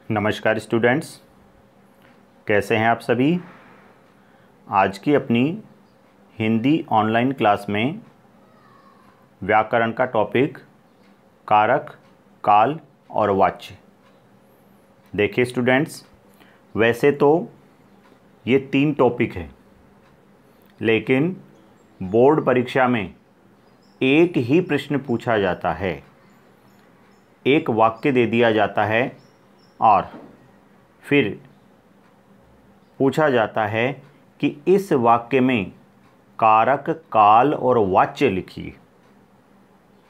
नमस्कार स्टूडेंट्स, कैसे हैं आप सभी। आज की अपनी हिंदी ऑनलाइन क्लास में व्याकरण का टॉपिक कारक, काल और वाच्य। देखिए स्टूडेंट्स, वैसे तो ये 3 टॉपिक है, लेकिन बोर्ड परीक्षा में एक ही प्रश्न पूछा जाता है। एक वाक्य दे दिया जाता है और फिर पूछा जाता है कि इस वाक्य में कारक, काल और वाच्य लिखिए।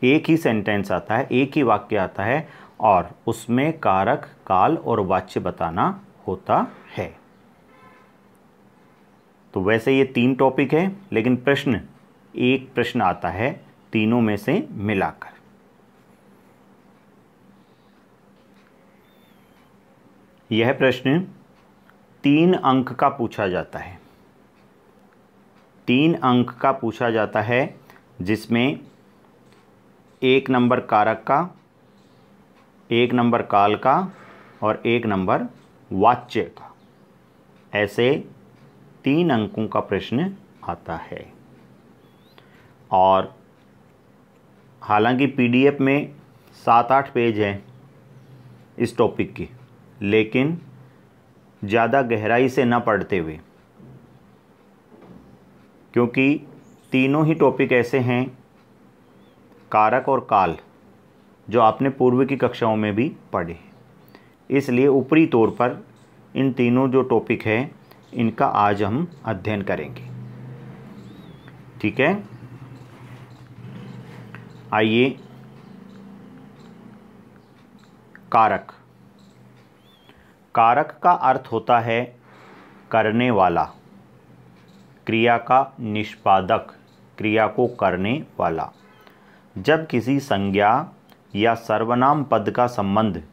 एक ही सेंटेंस आता है, एक ही वाक्य आता है और उसमें कारक, काल और वाच्य बताना होता है। तो वैसे ये 3 टॉपिक है, लेकिन प्रश्न एक प्रश्न आता है तीनों में से मिलाकर। यह प्रश्न 3 अंक का पूछा जाता है। 3 अंक का पूछा जाता है, जिसमें 1 नंबर कारक का, 1 नंबर काल का और 1 नंबर वाच्य का। ऐसे 3 अंकों का प्रश्न आता है। और हालांकि पीडीएफ में 7-8 पेज हैं इस टॉपिक की, लेकिन ज़्यादा गहराई से न पढ़ते हुए, क्योंकि तीनों ही टॉपिक ऐसे हैं, कारक और काल, जो आपने पूर्व की कक्षाओं में भी पढ़े। इसलिए ऊपरी तौर पर इन तीनों जो टॉपिक हैं इनका आज हम अध्ययन करेंगे। ठीक है, आइए। कारक। कारक का अर्थ होता है करने वाला, क्रिया का निष्पादक, क्रिया को करने वाला। जब किसी संज्ञा या सर्वनाम पद का संबंध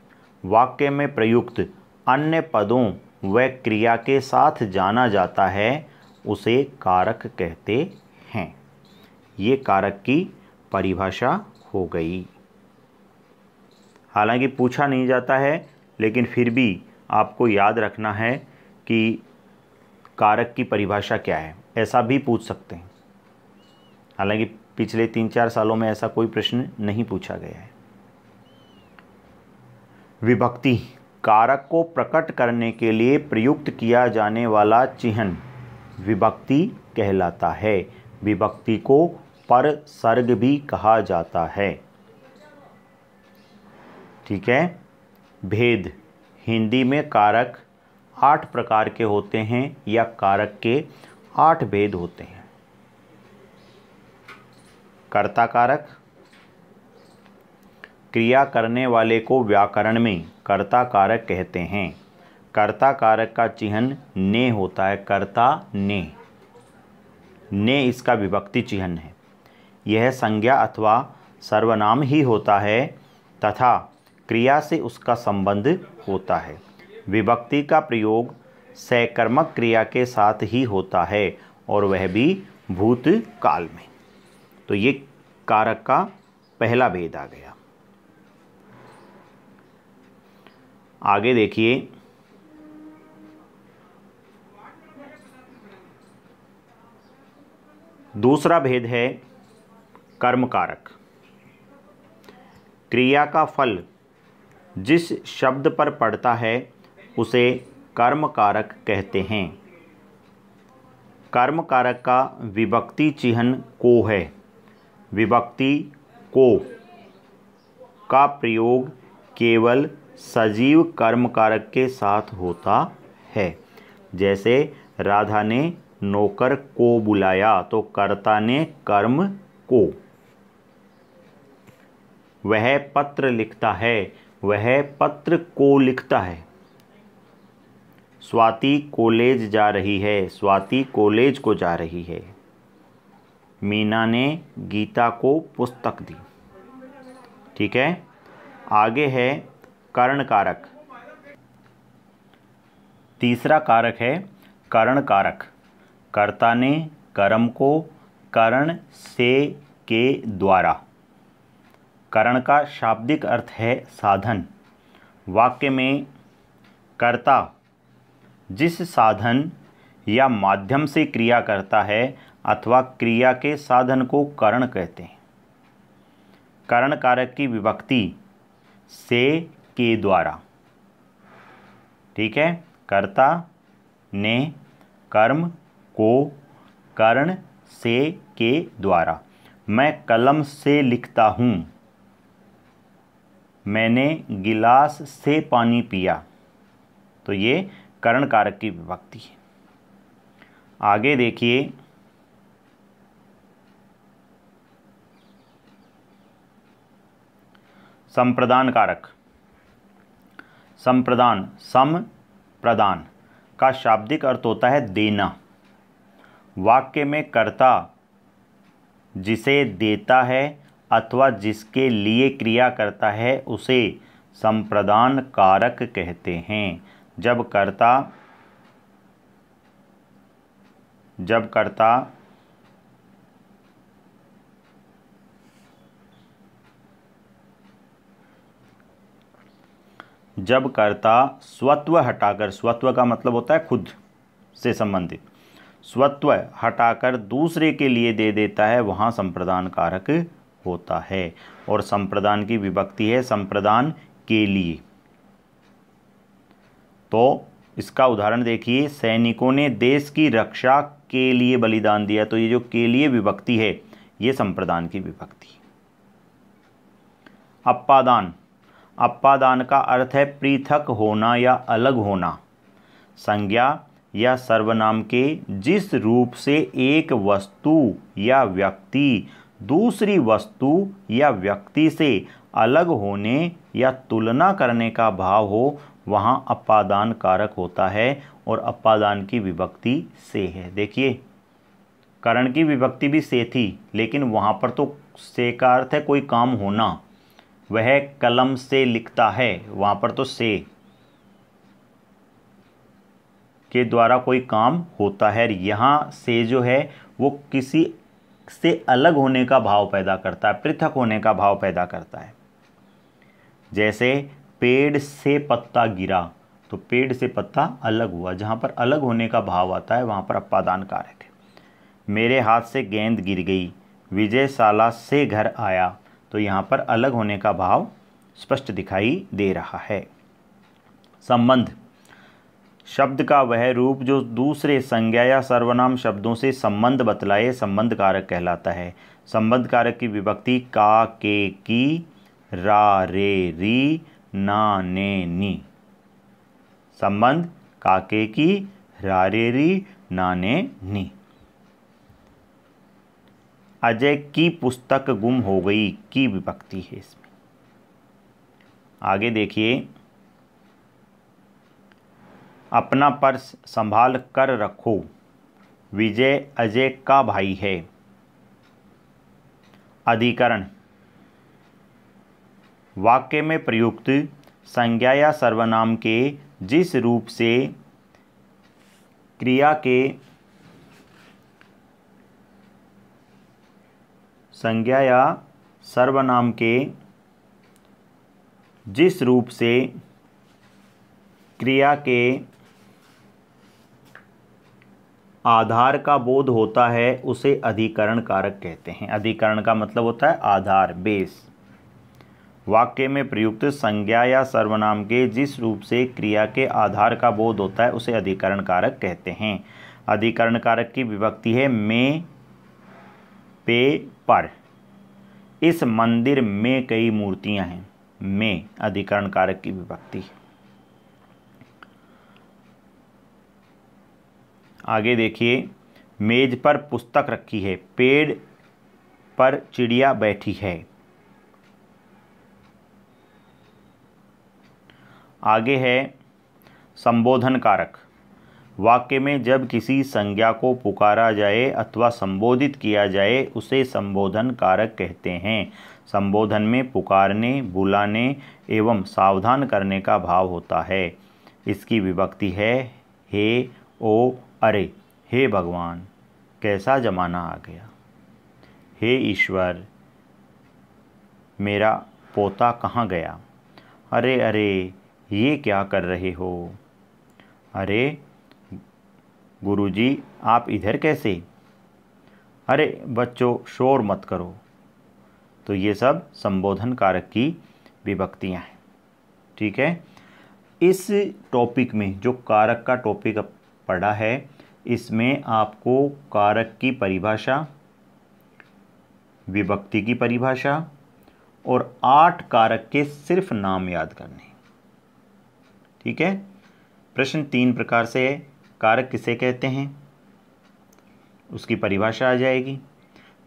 वाक्य में प्रयुक्त अन्य पदों व क्रिया के साथ जाना जाता है, उसे कारक कहते हैं। ये कारक की परिभाषा हो गई। हालांकि पूछा नहीं जाता है, लेकिन फिर भी आपको याद रखना है कि कारक की परिभाषा क्या है। ऐसा भी पूछ सकते हैं, हालांकि पिछले 3-4 सालों में ऐसा कोई प्रश्न नहीं पूछा गया है। विभक्ति। कारक को प्रकट करने के लिए प्रयुक्त किया जाने वाला चिह्न विभक्ति कहलाता है। विभक्ति को परसर्ग भी कहा जाता है। ठीक है। भेद। हिंदी में कारक 8 प्रकार के होते हैं या कारक के 8 भेद होते हैं। कर्ता कारक। क्रिया करने वाले को व्याकरण में कर्ता कारक कहते हैं। कर्ता कारक का चिह्न ने होता है। कर्ता ने इसका विभक्ति चिह्न है। यह संज्ञा अथवा सर्वनाम ही होता है तथा क्रिया से उसका संबंध होता है। विभक्ति का प्रयोग सकर्मक क्रिया के साथ ही होता है और वह भी भूतकाल में। तो ये कारक का पहला भेद आ गया। आगे देखिए, दूसरा भेद है कर्म कारक। क्रिया का फल जिस शब्द पर पड़ता है उसे कर्म कारक कहते हैं। कर्म कारक का विभक्ति चिह्न को है। विभक्ति को का प्रयोग केवल सजीव कर्म कारक के साथ होता है। जैसे राधा ने नौकर को बुलाया, तो कर्ता ने कर्म को। वह पत्र लिखता है, वह पत्र को लिखता है। स्वाति कॉलेज जा रही है, स्वाति कॉलेज को जा रही है। मीना ने गीता को पुस्तक दी। ठीक है। आगे है कर्ण कारक। तीसरा कारक है कर्ण कारक। कर्ता ने कर्म को कर्ण से के द्वारा। कर्ण का शाब्दिक अर्थ है साधन। वाक्य में कर्ता जिस साधन या माध्यम से क्रिया करता है अथवा क्रिया के साधन को करण कहते हैं। करण कारक की विभक्ति से के द्वारा। ठीक है, कर्ता ने कर्म को करण से के द्वारा। मैं कलम से लिखता हूँ, मैंने गिलास से पानी पिया, तो ये करण कारक की विभक्ति है। आगे देखिए, संप्रदान कारक। संप्रदान, सम प्रदान का शाब्दिक अर्थ होता है देना। वाक्य में कर्ता जिसे देता है अथवा जिसके लिए क्रिया करता है उसे संप्रदान कारक कहते हैं। जब कर्ता स्वत्व हटाकर, स्वत्व का मतलब होता है खुद से संबंधित, स्वत्व हटाकर दूसरे के लिए दे देता है, वहाँ संप्रदान कारक होता है। और संप्रदान की विभक्ति है संप्रदान के लिए। तो इसका उदाहरण देखिए, सैनिकों ने देश की रक्षा के लिए बलिदान दिया, तो ये जो के लिए विभक्ति है ये संप्रदान की विभक्ति है। अप्पादान। अप्पादान का अर्थ है पृथक होना या अलग होना। संज्ञा या सर्वनाम के जिस रूप से एक वस्तु या व्यक्ति दूसरी वस्तु या व्यक्ति से अलग होने या तुलना करने का भाव हो, वहाँ अप्पादान कारक होता है और अप्पादान की विभक्ति से है। देखिए, करण की विभक्ति भी से थी, लेकिन वहाँ पर तो से का अर्थ है कोई काम होना, वह कलम से लिखता है, वहाँ पर तो से के द्वारा कोई काम होता है। यहाँ से जो है वो किसी से अलग होने का भाव पैदा करता है, पृथक होने का भाव पैदा करता है। जैसे पेड़ से पत्ता गिरा, तो पेड़ से पत्ता अलग हुआ, जहाँ पर अलग होने का भाव आता है वहाँ पर अप्पादान कारक है। मेरे हाथ से गेंद गिर गई, विजय शाला से घर आया, तो यहाँ पर अलग होने का भाव स्पष्ट दिखाई दे रहा है। संबंध, शब्द का वह रूप जो दूसरे संज्ञा या सर्वनाम शब्दों से संबंध बतलाए संबंध कारक कहलाता है। संबंध कारक की विभक्ति का, के, की, रा, रे, री, ना, ने, नी। संबंध का, के, की, रा, रे, री, ना, ने, नी। अजय की पुस्तक गुम हो गई की विभक्ति है इसमें। आगे देखिए, अपना पर्स संभाल कर रखो, विजय अजय का भाई है। अधिकरण, वाक्य में प्रयुक्त संज्ञा या सर्वनाम के जिस रूप से क्रिया के संज्ञा या सर्वनाम के जिस रूप से क्रिया के आधार का बोध होता है उसे अधिकरण कारक कहते हैं। अधिकरण का मतलब होता है आधार, बेस। वाक्य में प्रयुक्त संज्ञा या सर्वनाम के जिस रूप से क्रिया के आधार का बोध होता है उसे अधिकरण कारक कहते हैं। अधिकरण कारक की विभक्ति है में, पे, पर। इस मंदिर में कई मूर्तियां हैं, में अधिकरण कारक की विभक्ति है। आगे देखिए, मेज पर पुस्तक रखी है, पेड़ पर चिड़िया बैठी है। आगे है संबोधन कारक। वाक्य में जब किसी संज्ञा को पुकारा जाए अथवा संबोधित किया जाए उसे संबोधन कारक कहते हैं। संबोधन में पुकारने, बुलाने एवं सावधान करने का भाव होता है। इसकी विभक्ति है हे, ओ, अरे। हे भगवान, कैसा जमाना आ गया। हे ईश्वर, मेरा पोता कहाँ गया। अरे अरे, ये क्या कर रहे हो। अरे गुरुजी आप इधर कैसे, अरे बच्चों शोर मत करो। तो ये सब संबोधन कारक की विभक्तियां हैं। ठीक है, इस टॉपिक में जो कारक का टॉपिक पढ़ा है, इसमें आपको कारक की परिभाषा, विभक्ति की परिभाषा और 8 कारक के सिर्फ नाम याद करने। ठीक है, प्रश्न 3 प्रकार से है। कारक किसे कहते हैं, उसकी परिभाषा आ जाएगी।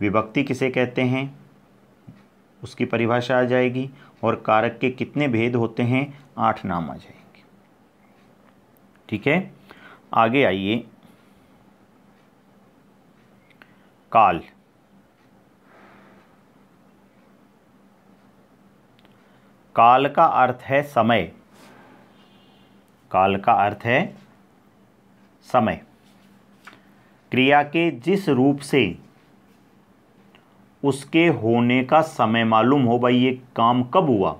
विभक्ति किसे कहते हैं, उसकी परिभाषा आ जाएगी। और कारक के कितने भेद होते हैं, 8 नाम आ जाएंगे। ठीक है, आगे आइए। काल, काल का अर्थ है समय। काल का अर्थ है समय। क्रिया के जिस रूप से उसके होने का समय मालूम हो, भाई ये काम कब हुआ,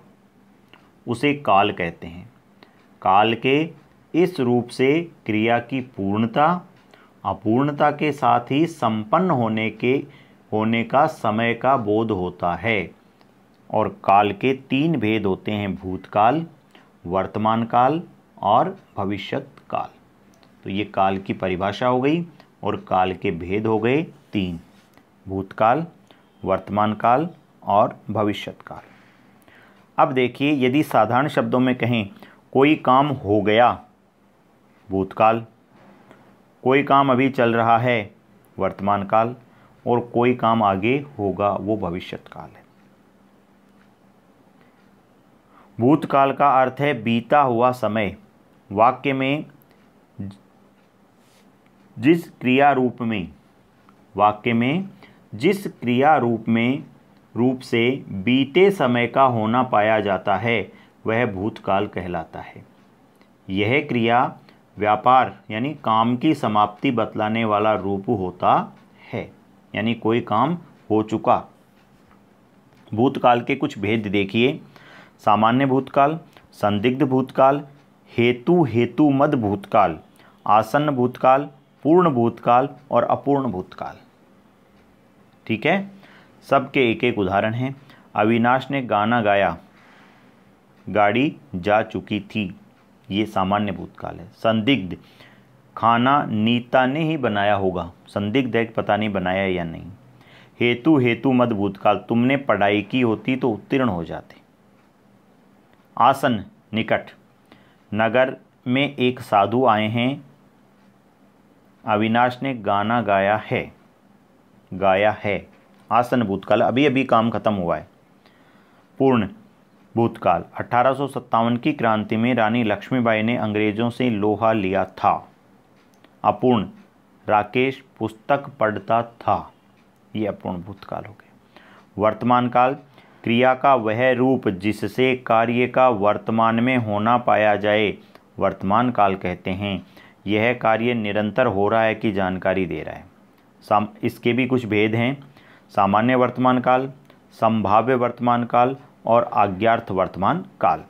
उसे काल कहते हैं। काल के इस रूप से क्रिया की पूर्णता, अपूर्णता के साथ ही संपन्न होने का समय का बोध होता है। और काल के 3 भेद होते हैं, भूतकाल, वर्तमान काल और भविष्यत काल। तो ये काल की परिभाषा हो गई और काल के भेद हो गए 3, भूतकाल, वर्तमान काल और भविष्यत काल। अब देखिए, यदि साधारण शब्दों में कहें, कोई काम हो गया, भूतकाल, कोई काम अभी चल रहा है, वर्तमान काल, और कोई काम आगे होगा, वो भविष्यत काल है। भूतकाल का अर्थ है बीता हुआ समय। वाक्य में जिस क्रिया रूप से बीते समय का होना पाया जाता है, वह भूतकाल कहलाता है। यह क्रिया व्यापार यानी काम की समाप्ति बतलाने वाला रूप होता है, यानी कोई काम हो चुका। भूतकाल के कुछ भेद देखिए। सामान्य भूतकाल, संदिग्ध भूतकाल, हेतुमद भूतकाल, आसन्न भूतकाल, पूर्ण भूतकाल और अपूर्ण भूतकाल। ठीक है, सबके एक एक उदाहरण हैं। अविनाश ने गाना गाया, गाड़ी जा चुकी थी, ये सामान्य भूतकाल है। संदिग्ध, खाना नीता ने ही बनाया होगा, संदिग्ध है, पता नहीं बनाया या नहीं। हेतुमद भूतकाल, तुमने पढ़ाई की होती तो उत्तीर्ण हो जाते। आसन्न, निकट, नगर में एक साधु आए हैं, अविनाश ने गाना गाया है, आसन्न भूतकाल, अभी अभी काम खत्म हुआ है। पूर्ण भूतकाल, 1857 की क्रांति में रानी लक्ष्मीबाई ने अंग्रेजों से लोहा लिया था। अपूर्ण, राकेश पुस्तक पढ़ता था, ये अपूर्ण भूतकाल हो गए। वर्तमान काल, क्रिया का वह रूप जिससे कार्य का वर्तमान में होना पाया जाए, वर्तमान काल कहते हैं। यह कार्य निरंतर हो रहा है कि जानकारी दे रहा है। इसके भी कुछ भेद हैं। सामान्य वर्तमान काल, संभाव्य वर्तमान काल और आज्ञार्थ वर्तमान काल।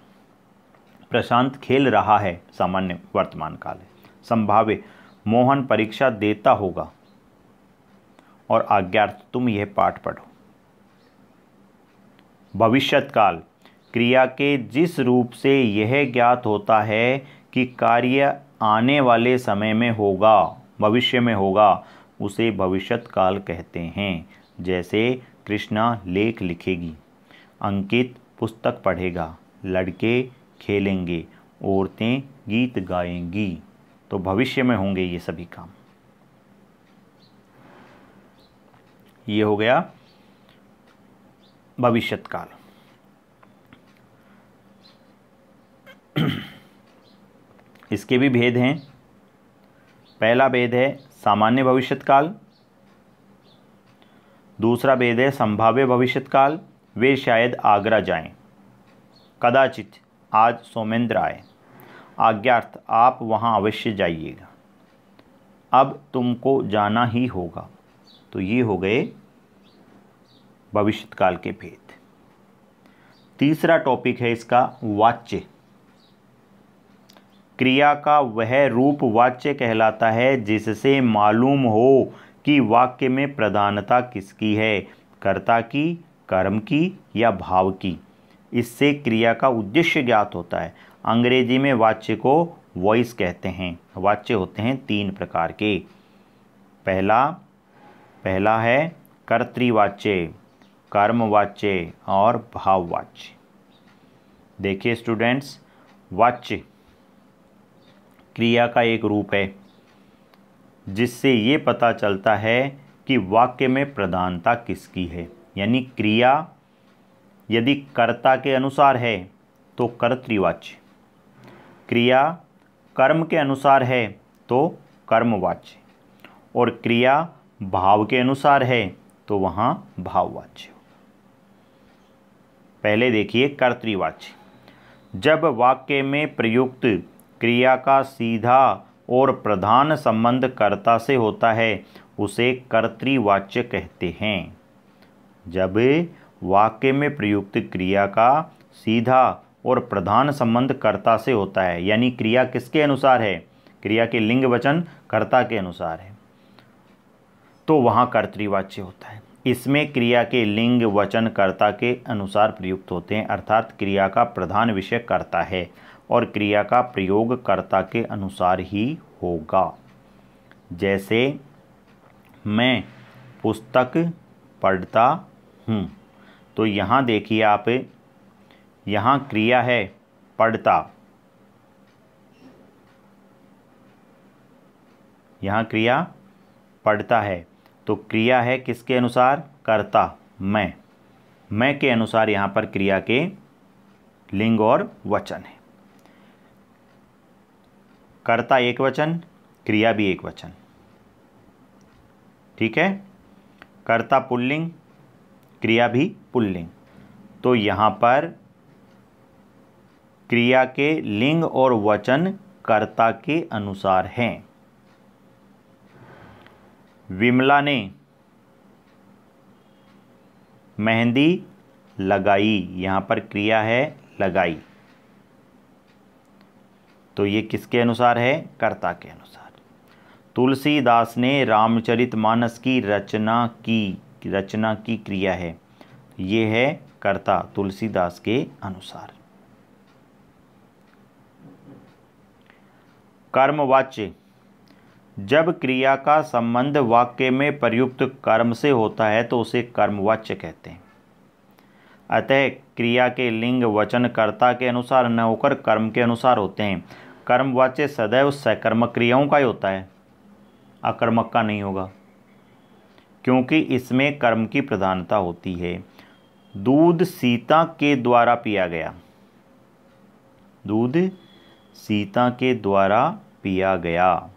प्रशांत खेल रहा है, सामान्य वर्तमान काल है। संभाव्य, मोहन परीक्षा देता होगा। और आज्ञार्थ, तुम यह पाठ पढ़ो। भविष्यत काल, क्रिया के जिस रूप से यह ज्ञात होता है कि कार्य आने वाले समय में होगा, भविष्य में होगा, उसे भविष्यत काल कहते हैं। जैसे कृष्णा लेख लिखेगी, अंकित पुस्तक पढ़ेगा, लड़के खेलेंगे, औरतें गीत गाएंगी। तो भविष्य में होंगे ये सभी काम। ये हो गया भविष्यत काल। इसके भी भेद हैं। पहला भेद है सामान्य भविष्यत काल, दूसरा भेद है संभाव्य भविष्यत काल। वे शायद आगरा जाएं, कदाचित आज सोमेंद्र आए। आज्ञार्थ, आप वहां अवश्य जाइएगा, अब तुमको जाना ही होगा। तो ये हो गए भविष्यत काल के भेद। तीसरा टॉपिक है इसका वाच्य। क्रिया का वह रूप वाच्य कहलाता है जिससे मालूम हो कि वाक्य में प्रधानता किसकी है, कर्ता की, कर्म की या भाव की। इससे क्रिया का उद्देश्य ज्ञात होता है। अंग्रेजी में वाच्य को वॉइस कहते हैं। वाच्य होते हैं 3 प्रकार के। पहला है कर्तृवाच्य, कर्मवाच्य और भाववाच्य। देखिए स्टूडेंट्स, वाच्य क्रिया का एक रूप है जिससे ये पता चलता है कि वाक्य में प्रधानता किसकी है। यानी क्रिया यदि कर्ता के अनुसार है तो कर्तृवाच्य, क्रिया कर्म के अनुसार है तो कर्मवाच्य, और क्रिया भाव के अनुसार है तो वहाँ भाववाच्य। पहले देखिए कर्तृवाच्य। जब वाक्य में प्रयुक्त क्रिया का सीधा और प्रधान संबंध कर्ता से होता है उसे कर्तृवाच्य कहते हैं। जब वाक्य में प्रयुक्त क्रिया का सीधा और प्रधान संबंध कर्ता से होता है, यानी क्रिया किसके अनुसार है, क्रिया के लिंग वचन कर्ता के अनुसार है, तो वहाँ कर्तृवाच्य होता है। इसमें क्रिया के लिंग वचन कर्ता के अनुसार प्रयुक्त होते हैं, अर्थात क्रिया का प्रधान विषय कर्ता है और क्रिया का प्रयोग कर्ता के अनुसार ही होगा। जैसे मैं पुस्तक पढ़ता हूँ, तो यहाँ देखिए आप, यहाँ क्रिया है पढ़ता, यहाँ क्रिया पढ़ता है, तो क्रिया है किसके अनुसार, कर्ता, मैं के अनुसार यहाँ पर क्रिया के लिंग और वचन है। कर्ता एक वचन, क्रिया भी एक वचन, ठीक है। कर्ता पुल्लिंग, क्रिया भी पुल्लिंग, तो यहाँ पर क्रिया के लिंग और वचन कर्ता के अनुसार हैं। विमला ने मेहंदी लगाई, यहाँ पर क्रिया है लगाई, तो ये किसके अनुसार है, कर्ता के अनुसार। तुलसीदास ने रामचरितमानस की रचना की क्रिया है, ये है कर्ता तुलसीदास के अनुसार। कर्मवाच्य। जब क्रिया का संबंध वाक्य में प्रयुक्त कर्म से होता है तो उसे कर्मवाच्य कहते हैं। अतः क्रिया के लिंग वचन कर्ता के अनुसार न होकर कर्म के अनुसार होते हैं। कर्मवाच्य सदैव सकर्मक क्रियाओं का ही होता है, अकर्मक का नहीं होगा, क्योंकि इसमें कर्म की प्रधानता होती है। दूध सीता के द्वारा पिया गया, दूध सीता के द्वारा पिया गया,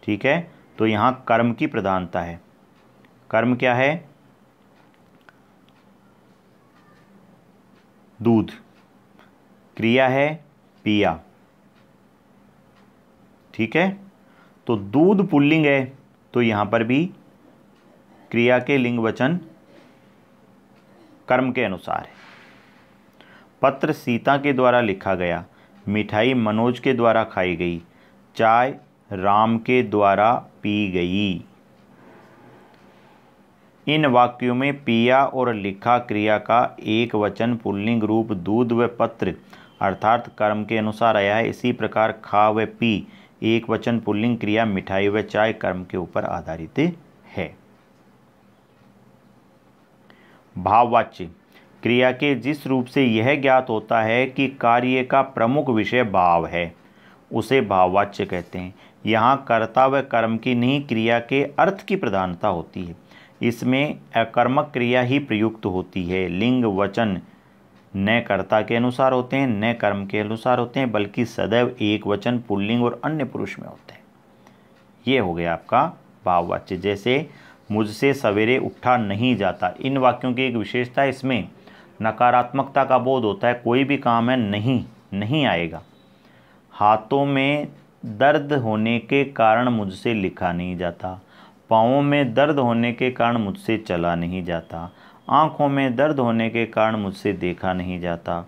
ठीक है। तो यहाँ कर्म की प्रधानता है। कर्म क्या है, दूध, क्रिया है पिया, ठीक है। तो दूध पुल्लिंग है, तो यहाँ पर भी क्रिया के लिंग वचन कर्म के अनुसार है। पत्र सीता के द्वारा लिखा गया, मिठाई मनोज के द्वारा खाई गई, चाय राम के द्वारा पी गई। इन वाक्यों में पिया और लिखा क्रिया का एक वचन पुल्लिंग रूप दूध व पत्र अर्थात कर्म के अनुसार आया है। इसी प्रकार खा व पी एक वचन पुल्लिंग क्रिया मिठाई व चाय कर्म के ऊपर आधारित है। भाववाच्य। क्रिया के जिस रूप से यह ज्ञात होता है कि कार्य का प्रमुख विषय भाव है उसे भाववाच्य कहते हैं। यहाँ कर्ता व कर्म की नहीं, क्रिया के अर्थ की प्रधानता होती है। इसमें अकर्मक क्रिया ही प्रयुक्त होती है। लिंग वचन न कर्ता के अनुसार होते हैं न कर्म के अनुसार होते हैं, बल्कि सदैव एक वचन पुल्लिंग और अन्य पुरुष में होते हैं। ये हो गया आपका भाववाच्य। जैसे मुझसे सवेरे उठा नहीं जाता, इन वाक्यों की एक विशेषता है, इसमें नकारात्मकता का बोध होता है। कोई भी काम है नहीं आएगा। हाथों में दर्द होने के कारण मुझसे लिखा नहीं जाता, पाँवों में दर्द होने के कारण मुझसे चला नहीं जाता, आँखों में दर्द होने के कारण मुझसे देखा नहीं जाता,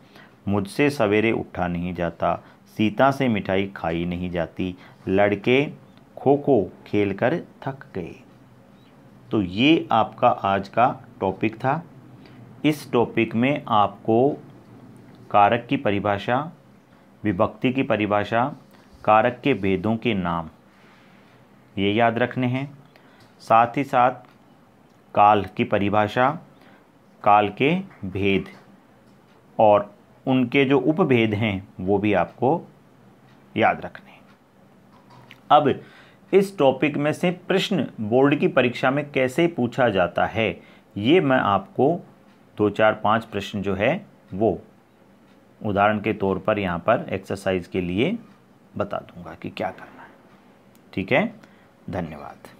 मुझसे सवेरे उठा नहीं जाता, सीता से मिठाई खाई नहीं जाती, लड़के खो खो खेल कर थक गए। तो ये आपका आज का टॉपिक था। इस टॉपिक में आपको कारक की परिभाषा, विभक्ति की परिभाषा, कारक के भेदों के नाम ये याद रखने हैं। साथ ही साथ काल की परिभाषा, काल के भेद और उनके जो उपभेद हैं वो भी आपको याद रखने हैं। अब इस टॉपिक में से प्रश्न बोर्ड की परीक्षा में कैसे पूछा जाता है ये मैं आपको 2 4 5 प्रश्न जो है वो उदाहरण के तौर पर यहाँ पर एक्सरसाइज के लिए बता दूंगा कि क्या करना है। ठीक है, धन्यवाद।